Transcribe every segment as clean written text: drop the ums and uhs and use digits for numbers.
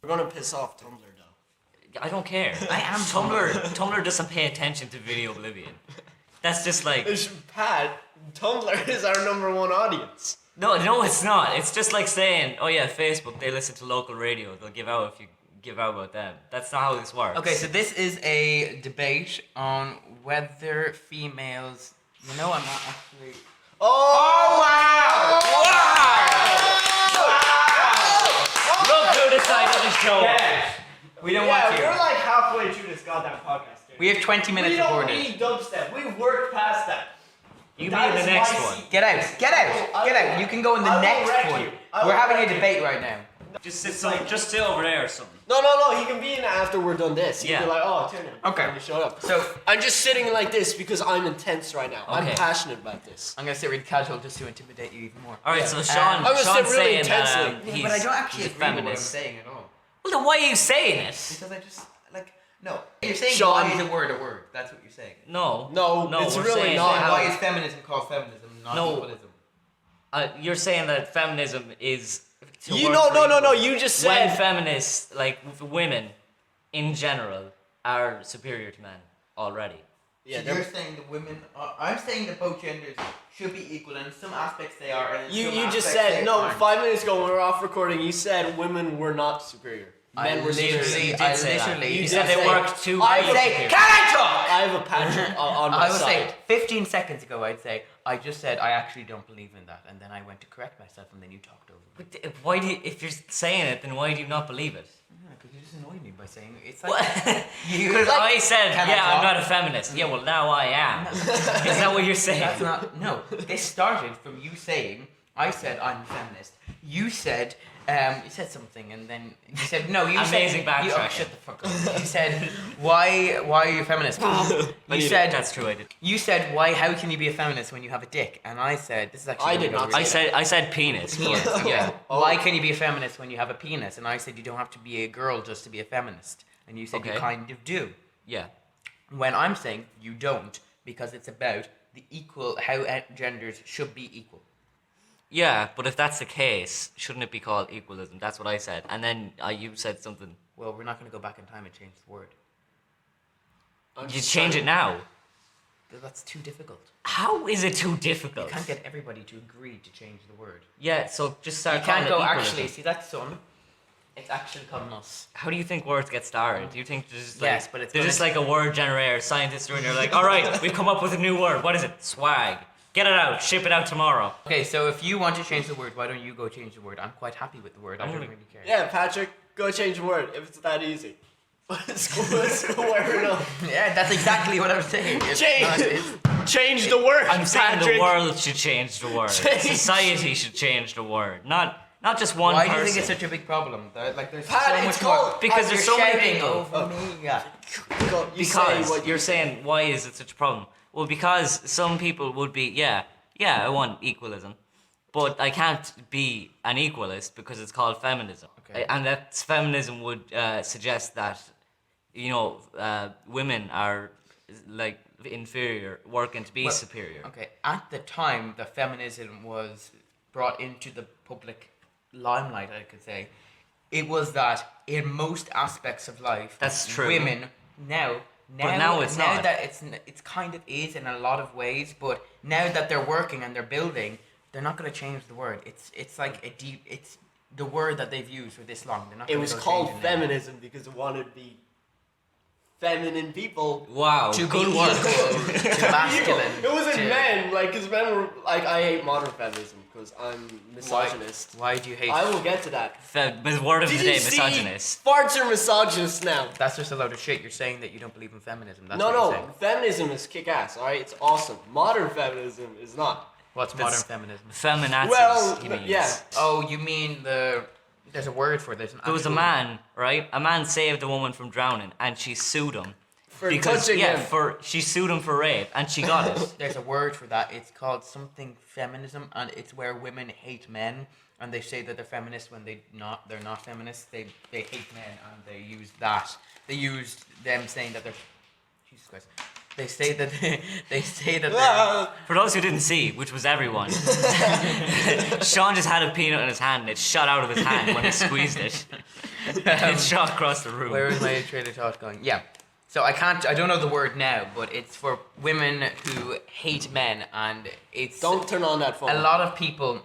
We're gonna piss off Tumblr though. I don't care. I am Tumblr doesn't pay attention to Videoblivion. That's just like... Pat, Tumblr is our #1 audience. No, it's not. It's just like saying, oh yeah, Facebook, they listen to local radio. They'll give out if you give out about them. That's not how this works. Okay, so this is a debate on whether females... You know, I'm not actually... Oh, wow! Look who decided to show up. We don't want you. We're like halfway through this goddamn podcast, dude. We have 20 minutes recorded. We don't need dubstep. We've worked past that. You can be in the next one. Get out. You can go in the next one. We're having a debate right now. Just sit over there or something. No. He can be in after we're done this. He can be like, oh, turn it. Okay. Shut up. So I'm just sitting like this because I'm intense right now. Okay. I'm passionate about this. I'm gonna sit really casual just to intimidate you even more. All right, so Sean, I'm gonna sit Sean's really saying intensely. that he's, but I don't actually he's a agree with what I'm feminist. saying at all. Well, then why are you saying it? Because I just no. You're saying Sean. why is a word? That's what you're saying. No, it's we're really saying not. Why is feminism called feminism, not equalism? You're saying that feminism is. No. You just said when feminists, like women, in general, are superior to men already. Yeah, so you're saying that women are... I'm saying that both genders should be equal, and in some aspects they are, and in some You just aspects said, they no, aren't. 5 minutes ago when we were off recording, you said women were not superior. Men were superior. You said they worked too I hard. say, Can I talk? I have a patch on my I would side. say 15 seconds ago I'd say I just said I actually don't believe in that, and then I went to correct myself, and then you talked over me. But why do you, if you're saying it, then why do you not believe it? Because you just annoyed me by saying it. It's like Because I said, Can I I'm talk? not a feminist. Yeah, well now I am. Is that what you're saying? That's not. No, this started from you saying I said I'm a feminist. You said something, and then you said no. You Amazing said backtracking. shut the fuck up. You said why are you a feminist? You said that's true. I did. You said why? How can you be a feminist when you have a dick? And I said this is actually. I did not I said penis. Penis. But, Yeah. Why can you be a feminist when you have a penis? And I said you don't have to be a girl just to be a feminist. And you said you kind of do. Yeah. When I'm saying you don't, because it's about the equal how genders should be equal. Yeah, but if that's the case, shouldn't it be called equalism? That's what I said. And then you said something. Well, we're not going to go back in time and change the word. You change it now. That's too difficult. How is it too difficult? You can't get everybody to agree to change the word. Yeah, so just start You can't calling go, it equalism. actually, see that sun? It's actually called us. How do you think words get started? Do you think there's just like, Yes, but it's there's just like a word generator, scientists are in there like, all right, we've come up with a new word. What is it? Swag. Get it out. Ship it out tomorrow. Okay, so if you want to change the word, why don't you go change the word? I'm quite happy with the word. I don't really care. Yeah, Patrick, go change the word if it's that easy. Square enough. Yeah, that's exactly what I'm saying. Change the word. I'm saying Patrick. the world should change the word. Society should change the word. Not just one Why person. do you think it's such a big problem? Like, there's Pat, so it's much called- more. Because there's so many shouting people. over me. Yeah. Because you're saying, why is it such a problem? Well, because some people would be, yeah, I want equalism, but I can't be an equalist because it's called feminism. Okay. And that feminism would suggest that, women are like inferior, working to be superior. Okay, at the time that feminism was brought into the public limelight, I could say, it was that in most aspects of life, That's true. women now it's not. that it's kind of is in a lot of ways, but now that they're working and they're building, they're not going to change the word. It's like it's the word that they've used for this long. They're not. It gonna was go called change it now. feminism because it wanted to be feminine people. Wow, To good be work. equal, to masculine. It wasn't to- men, because men were, I hate modern feminism because I'm misogynist. Why do you hate? I will get to that. The word of the Did day, you see? misogynist. Farts are misogynist now. That's just a load of shit. You're saying that you don't believe in feminism. That's No, what you're saying. feminism is kick-ass, alright? It's awesome. Modern feminism is not. What's That's- modern feminism? Feminazis, Well, he means. yeah. Oh, you mean there's a word for it. There's an There was a actual- man, right? A man saved a woman from drowning, and she sued him. For touching him. she sued him for rape, and she got it. There's a word for that. It's called something feminism, and it's where women hate men, and they say that they're feminists when they're not feminists. They hate men, and they use that. They used them saying that they're. Jesus Christ. They say that they're. For those who didn't see, which was everyone, Sean just had a peanut in his hand, and it shot out of his hand when he squeezed it. It's shot across the room. Where is my train of thought going? Yeah. So I don't know the word now, but it's for women who hate men, and it's... Don't turn on that phone. A lot of people...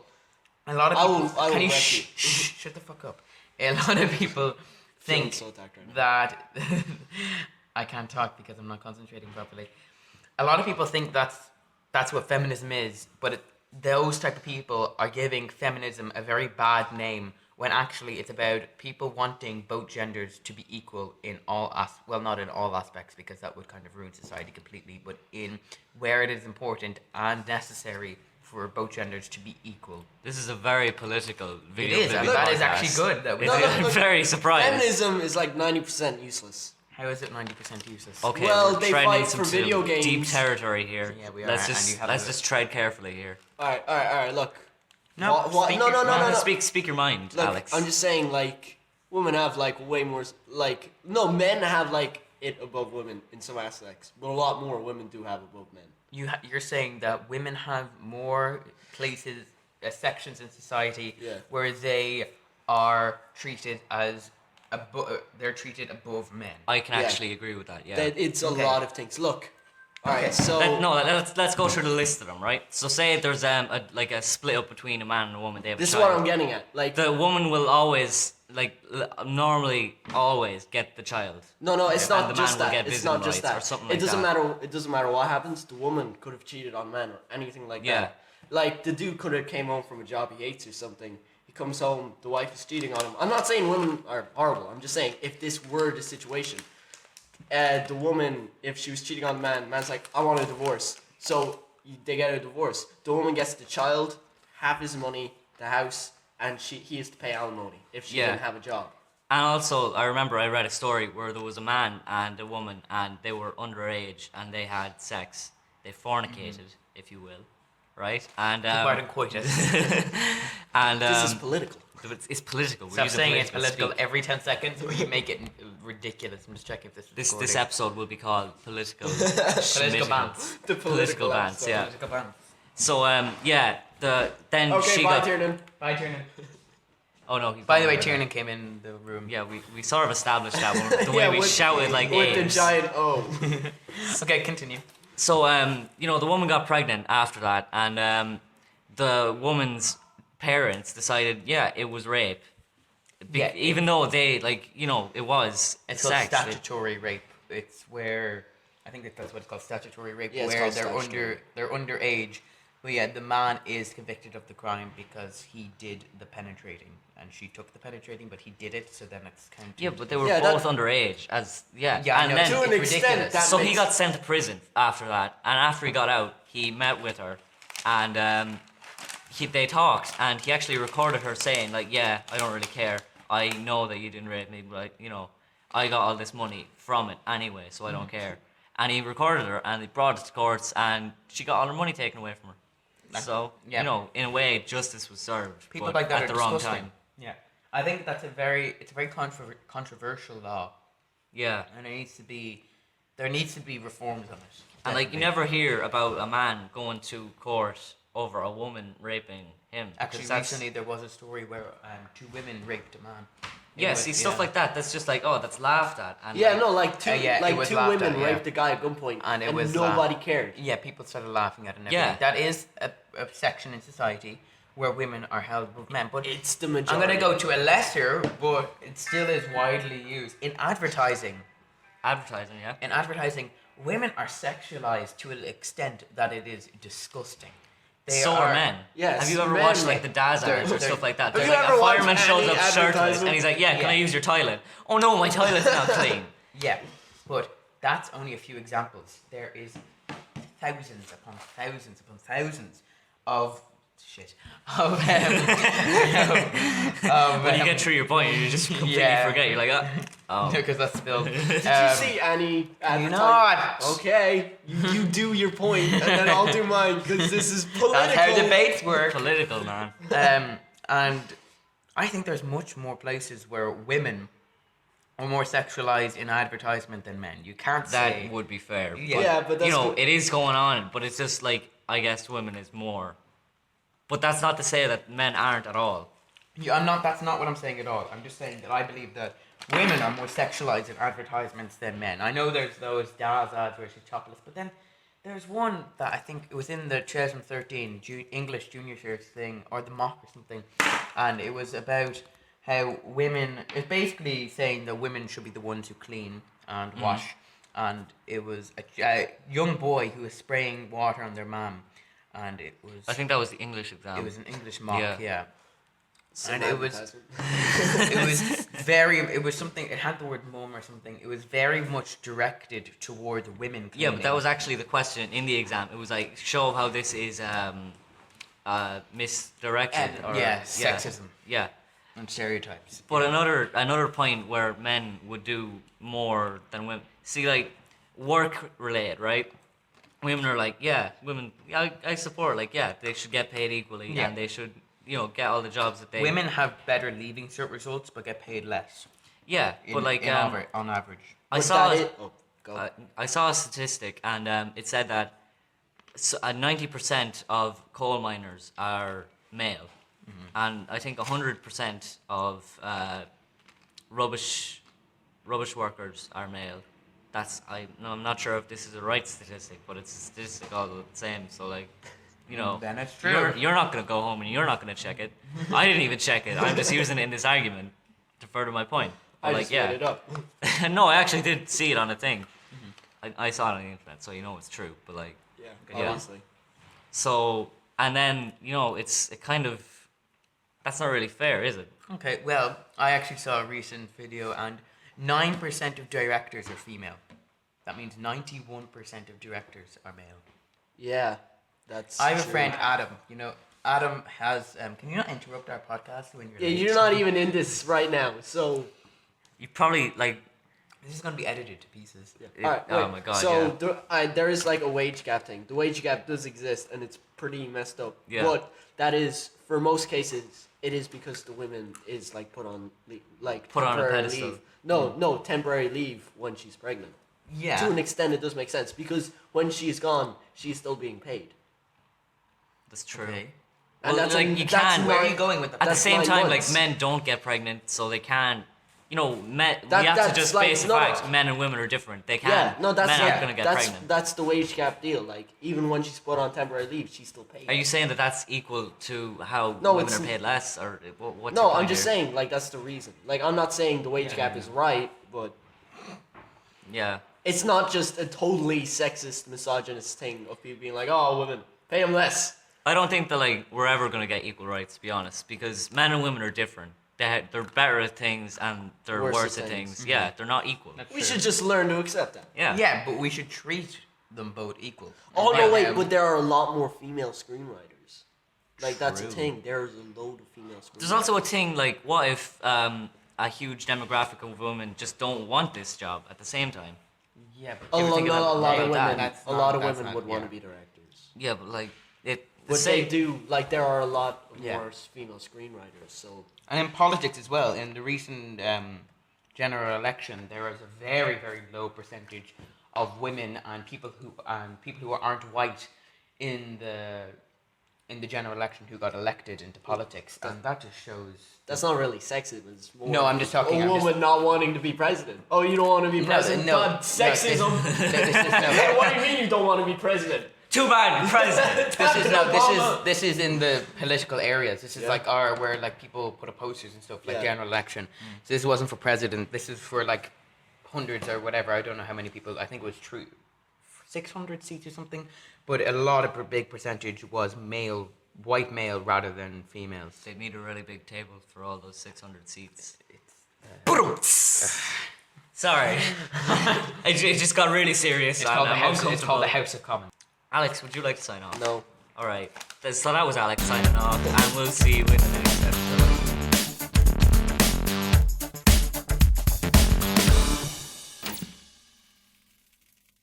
I will can you wreck shut the fuck up? A lot of people think so attacked right now. that... I can't talk because I'm not concentrating properly. A lot of people think that's what feminism is, but those type of people are giving feminism a very bad name, when actually it's about people wanting both genders to be equal in all not in all aspects, because that would kind of ruin society completely, but in where it is important and necessary for both genders to be equal. This is a very political video. It is. That is actually good. I'm very surprised. Feminism is like 90% useless. How is it 90% useless? Okay, well, we're they treading fight into for video games. Deep territory here. Yeah, we are. Let's just tread carefully here. All right. Look. No, No. Speak your mind, Look, Alex. I'm just saying, like, women have like way more, like, no, men have like it above women in some aspects, but a lot more women do have above men. You're saying that women have more places, sections in society where they are treated as they're treated above men. I can actually agree with that. Yeah, it's a lot of things. Look, all right, so let's go through the list of them, right? So say there's a split up between a man and a woman. They have this a is child. what I'm getting at. Like, the woman will always normally always get the child. No, it's and not the just man will that. get It's not just visiting rights that. or something It like doesn't that. matter. It doesn't matter what happens. The woman could have cheated on men or anything like Yeah. that. Like, the dude could have came home from a job he hates or something. He comes home, the wife is cheating on him. I'm not saying women are horrible. I'm just saying if this were the situation, the woman, if she was cheating on the man's like, I want a divorce. So they get a divorce. The woman gets the child, half his money, the house, and he has to pay alimony if she didn't have a job. And also, I remember I read a story where there was a man and a woman, and they were underage, and they had sex. They fornicated, if you will, right? And and This is political. It's political. Stop saying it's political every 10 seconds, or you make it ridiculous. I'm just checking if this episode will be called political. Political BANTZ. The Political BANTZ, yeah. Political BANTZ. So then Okay, she bye, got. Tiernan. Bye, Tiernan. Oh no! He's By the gone way, right Tiernan came in the room. now. Yeah, we sort of established that one. The way we shouted like with the apes. giant O. Okay, continue. So the woman got pregnant after that, and the woman's parents decided, it was rape. Even though they it was It's sex. called statutory rape. It's where I think that's what it's called, statutory rape, Yeah, it's where called they're underage. But yeah, the man is convicted of the crime because he did the penetrating, and she took the penetrating, but he did it, so then it's counted. Yeah, but they were both underage. Yeah, and no, then to an it's extent, ridiculous. that so he makes- got sent to prison after that, and after he got out, he met with her, and they talked, and he actually recorded her saying like, "Yeah, I don't really care. I know that you didn't rape me, but I got all this money from it anyway, so I don't care." And he recorded her, and he brought it to courts, and she got all her money taken away from her. So in a way, justice was served, People but like that at are the wrong disgusting. time. Yeah, I think it's a very controversial law, Yeah. and there needs to be reforms on it. And you definitely. never hear about a man going to court over a woman raping him. Actually, because recently there was a story where 2 women raped a man. Stuff like that. That's just that's laughed at. And Yeah, no, like two it was two laughed women at, yeah. raped a guy at gunpoint, And it was nobody laughed. cared. Yeah, people started laughing at it and everything. Yeah. That is a section in society where women are held above men. But It's the I'm majority. going to go to a lesser, but it still is widely used. In advertising, Advertising, women are sexualized to an extent that it is disgusting. So are men. Yes, Have you ever men, watched like, the Daz ads or they're- stuff like that? Have There's you a ever watched fireman shows any up shirtless advertisement? and he's like, "Yeah, can I Yeah. use your toilet?" "Oh no, my toilet's not clean." Yeah, but that's only a few examples. There is thousands upon thousands upon thousands of shit. When you get through your point, you just completely Yeah. forget. You're like, oh. Because that's spilled. Did you see any advertising? not. Okay, you do your point, and then I'll do mine, because this is political. That's how debates work. Political, man. And I think there's much more places where women are more sexualized in advertisement than men. You can't say That would be fair. Yeah, but that's it is going on, but it's just I guess women is more. But that's not to say that men aren't at all. Yeah, I'm not. That's not what I'm saying at all. I'm just saying that I believe that women are more sexualized in advertisements than men. I know there's those Daz ads where she's topless, but then there's one that I think it was in the 2013 English junior shirts thing or the mock or something, and it was about how women. It's basically saying that women should be the ones who clean and wash, and it was a young boy who was spraying water on their mum, and it was. I think that was the English exam. It was an English mock, yeah. Some And it was it was something, it had the word mum or something. It was very much directed toward women cleaning. Yeah, but that was actually the question in the exam. It was like, show how this is misdirected. Sexism. Yeah. And stereotypes. But another point where men would do more than women. See, like, work related, right? Women are like, women, I support, like, they should get paid equally and they should, get all the jobs that they... Women have better leaving cert results but get paid less. Yeah, but like... on average. I saw a statistic and it said that 90% of coal miners are male. And I think 100% of rubbish workers are male. I'm not sure if this is a right statistic, but it's a statistic all the same. So like, then it's true. You're not gonna go home and you're not gonna check it. I didn't even check it. I'm just using it in this argument to further my point. But I just made it up. No, I actually did see it on a thing. I saw it on the internet, so it's true. But like, obviously. So and then it kind of. That's not really fair, is it? Okay, well, I actually saw a recent video and 9% of directors are female. That means 91% of directors are male. Yeah, that's I have true. a friend, Adam. Adam has... can you not interrupt our podcast when you're late? You're not even in this right now, so... You probably, like... This is going to be edited to pieces. Yeah. Alright, oh my god, so there is like a wage gap thing. The wage gap does exist, and it's pretty messed up. Yeah. But that is, for most cases, it is because the woman is like put on a pedestal. leave. No, temporary leave when she's pregnant. Yeah. To an extent, it does make sense because when she's gone, she's still being paid. That's true. Okay. And Well, that's like, you can- Where are you going with that? At the That's same 9 time, months. like, men don't get pregnant, so they can't... we have to that's just like- face the no, fact men and women are different. They can't... Yeah, no, that's men like, aren't going to get that's pregnant. that's the wage gap deal. Like even when she's put on temporary leave, she's still paid. Are you saying that that's equal to how No, women it's- are paid less? Or what's No, your I'm point just here? saying like that's the reason. Like I'm not saying the wage gap is right, but Yeah. it's not just a totally sexist, misogynist thing of people being like, "Oh, women, pay them less." I don't think that, like, we're ever going to get equal rights, to be honest, because men and women are different. They're better at things and they're worse at things. Yeah, they're not equal. We should just learn to accept that. Yeah. Yeah, but we should treat them both equal. Oh no, Yeah, wait, but there are a lot more female screenwriters. Like that's a True. thing. There's a load of female screenwriters. There's also a thing, like, what if a huge demographic of women just don't want this job at the same time? Yeah, a but ever think of that? lot of Yeah, women. that's A lot of not- women that's would not- want yeah. to be directors. Yeah, but, like, But they do. Like there are a lot Yeah. more female screenwriters. So And in politics as well, in the recent general election, there was a very, very low percentage of women and people who aren't white in the general election who got elected into politics, and that just shows. that's not really sexism. It's more No, I'm just talking- a I'm woman not wanting to be president. Oh, you don't want to be president? God, sexism. What do you mean you don't want to be president? Too bad, president. This is in the political areas. This is Yeah. like where like people put up posters and stuff like Yeah. general election. So this wasn't for president. This is for like hundreds or whatever. I don't know how many people. I think it was 600 seats or something. But a lot of big percentage was male, white male rather than females. They need a really big table for all those 600 seats. It's Sorry. it just got really serious. It's called, and the I'm House, it's called the uncomfortable. House of Commons. Alex, would you like to sign off? No. Alright. So that was Alex signing off, and we'll see you in the next episode.